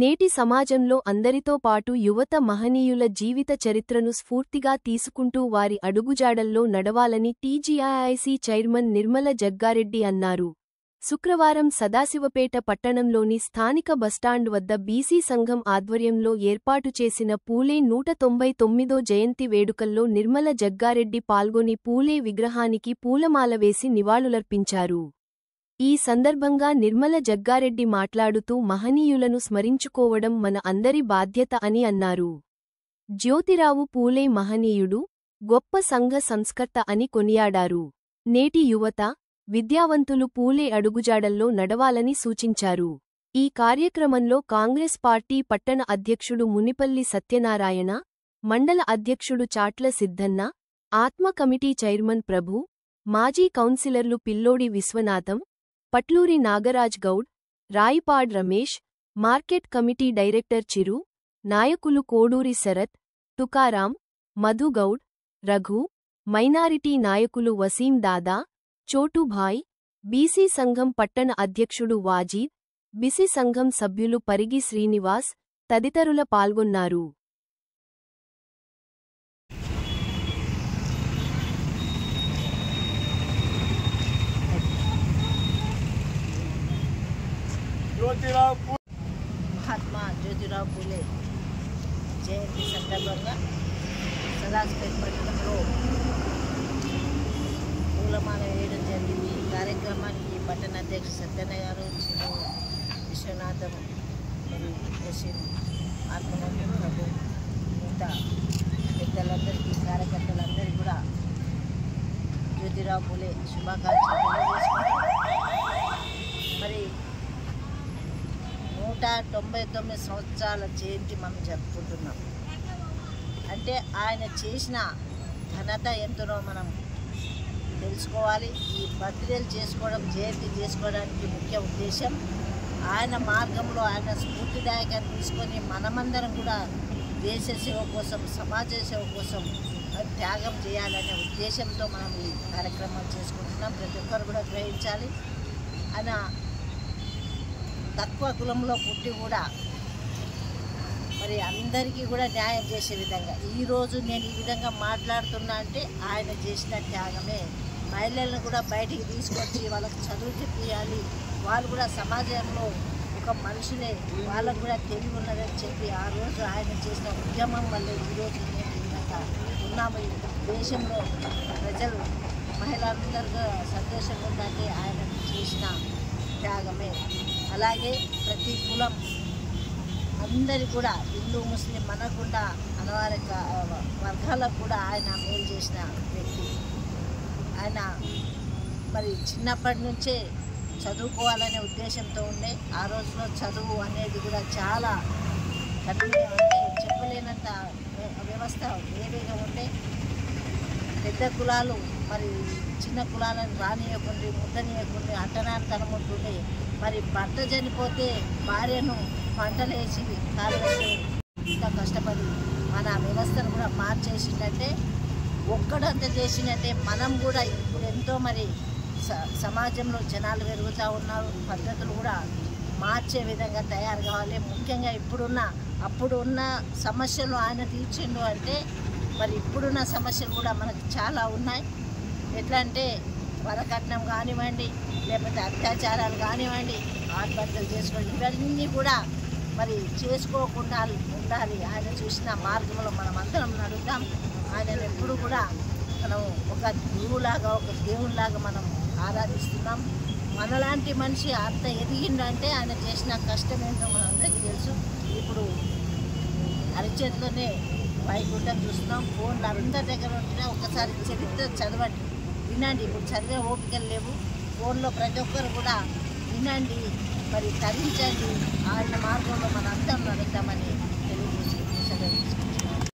నేటి సమాజంలో అందరితో పాటు యువత మహనీయుల జీవిత చరిత్రను స్ఫూర్తిగా తీసుకుంటూ వారి అడుగుజాడల్లో నడవాలని టీజీఐఐసీ చైర్మన్ నిర్మల జగ్గారెడ్డి అన్నారు. శుక్రవారం సదాశివపేట పట్టణంలోని స్థానిక బస్టాండ్ వద్ద బీసీ సంఘం ఆధ్వర్యంలో ఏర్పాటు చేసిన పూలే 199వ జయంతి వేడుకల్లో నిర్మల జగ్గారెడ్డి పాల్గొని పూలే విగ్రహానికి పూలమాల వేసి నివాళులర్పించారు. ఈ సందర్భంగా నిర్మల జగ్గారెడ్డి మాట్లాడుతూ మహనీయులను స్మరించుకోవడం మన అందరి బాధ్యత అని అన్నారు. జ్యోతిరావు పూలే మహనీయుడు, గొప్ప సంఘ సంస్కర్త అని కొనియాడారు. నేటి యువత, విద్యావంతులు పూలే అడుగుజాడల్లో నడవాలని సూచించారు. ఈ కార్యక్రమంలో కాంగ్రెస్ పార్టీ పట్టణ అధ్యక్షుడు మునిపల్లి సత్యనారాయణ, మండల అధ్యక్షుడు చాట్ల సిద్ధన్న, ఆత్మ కమిటీ చైర్మన్ ప్రభు, మాజీ కౌన్సిలర్లు Pillodi Vishwanatham, Patluri Nagaraj Goud, Raipad Ramesh, market committee director Chiru, నాయకులు కోడూరి శరత్, తుకారాం, మధుగౌడ్, రఘు, మైనారిటీ నాయకులు వసీం దాదా, చోటుభాయ్, బీసీ సంఘం పట్టణ అధ్యక్షుడు వాజీద్, బీసీ సంఘం సభ్యులు పరిగి శ్రీనివాస్ తదితరుల పాల్గొన్నారు. మహాత్మా జ్యోతిరావు పూలే జయంతి సందర్భంగా సదాశివపేట పట్టణంలో పూలమాల వేయడం జరిగింది. ఈ కార్యక్రమానికి పట్టణ అధ్యక్షుడు సత్యన్న గారు, చిరు, విశ్వనాథం, మరియు వసీం, ఆత్మకమిటీ ప్రభు, మిగతా పెద్దలందరికీ, కార్యకర్తలందరికీ కూడా జ్యోతిరావు పూలే శుభాకాంక్షలు తెలియజేసుకుంటాం. మరి 199 సంవత్సరాల జయంతి మనం జరుపుకుంటున్నాం. అంటే ఆయన చేసిన ఘనత ఎంతనో మనం తెలుసుకోవాలి. ఈ బర్త్డేలు చేసుకోవడం, జయంతి చేసుకోవడానికి ముఖ్య ఉద్దేశం ఆయన మార్గంలో ఆయన స్ఫూర్తిదాయకాన్ని తీసుకొని మనమందరం కూడా దేశ సేవ కోసం, సమాజ సేవ కోసం త్యాగం చేయాలనే ఉద్దేశంతో మనం ఈ కార్యక్రమాలు చేసుకుంటున్నాం. ప్రతి ఒక్కరు కూడా గ్రహించాలి. ఆయన తక్కువ కులంలో పుట్టి కూడా మరి అందరికీ కూడా న్యాయం చేసే విధంగా ఈరోజు నేను ఈ విధంగా మాట్లాడుతున్నా అంటే ఆయన చేసిన త్యాగమే. మహిళలను కూడా బయటికి తీసుకొచ్చి వాళ్ళకి చదువు చెప్పాలి, వాళ్ళు కూడా సమాజంలో ఒక మనుషులే, వాళ్ళకు కూడా తెలివి ఉన్నదని చెప్పి ఆ రోజు ఆయన చేసిన ఉద్యమం వల్ల ఈరోజు నేను ఈ విధంగా ఉన్నాము. దేశంలో ప్రజలు మహిళలందరూ సంతోషంగా ఉందంటే ఆయన చేసిన త్యాగమే. అలాగే ప్రతి కులం అందరి కూడా, హిందూ ముస్లిం మనకుండా అనవారిక వర్గాలకు కూడా ఆయన మేలు చేసిన వ్యక్తి. ఆయన మరి చిన్నప్పటి నుంచే చదువుకోవాలనే ఉద్దేశంతో ఉండే. ఆ రోజులో చదువు అనేది కూడా చాలా కఠినంగా ఉండే, చెప్పలేనంత వ్యవస్థ వేరేగా ఉండే. పెద్ద కులాలు మరి చిన్న కులాలను రానియకుండా, ముద్దనియకుండా అంటనానితనం ఉంటుండే. మరి భర్త చనిపోతే భార్యను పంటలేసి కాలువలు ఇంత కష్టపడి మన వ్యవస్థను కూడా మార్చేసిందంటే, ఒక్కడంత చేసినట్టే మనం కూడా ఇప్పుడు ఎంతో మరి సమాజంలో జనాలు పెరుగుతూ ఉన్నారు. పద్ధతులు కూడా మార్చే విధంగా తయారు కావాలి. ముఖ్యంగా అప్పుడున్న సమస్యలు ఆయన తీర్చిండు అంటే మరి ఇప్పుడున్న సమస్యలు కూడా మనకు చాలా ఉన్నాయి. ఎట్లా అంటే వరకట్నం కానివ్వండి, లేకపోతే అత్యాచారాలు కానివ్వండి, ఆత్మహత్యలు చేసుకోండి, ఇవన్నీ కూడా మరి చేసుకోకుండా ఉండాలి. ఆయన చూసిన మార్గంలో మనం అందరం నడుద్దాం. ఆయనను ఎప్పుడు కూడా మనం ఒక గురువులాగా, ఒక దేవునిలాగా మనం ఆరాధిస్తున్నాం. మనలాంటి మనిషి అంత ఎదిగిందంటే ఆయన చేసిన కష్టం ఏంటో మనందరికీ తెలుసు. ఇప్పుడు అరిచేతిలోనే వైకుంఠం చూస్తున్నాం. ఫోన్లు అందరి దగ్గర ఉంటే ఒకసారి చరిత్ర చదవండి, వినండి. ఇప్పుడు చదివే ఓపికలు లేవు. ఫోన్లో ప్రతి ఒక్కరు కూడా వినండి, మరి తరించండి. ఆయన మార్గంలో మనందరం నడుద్దామని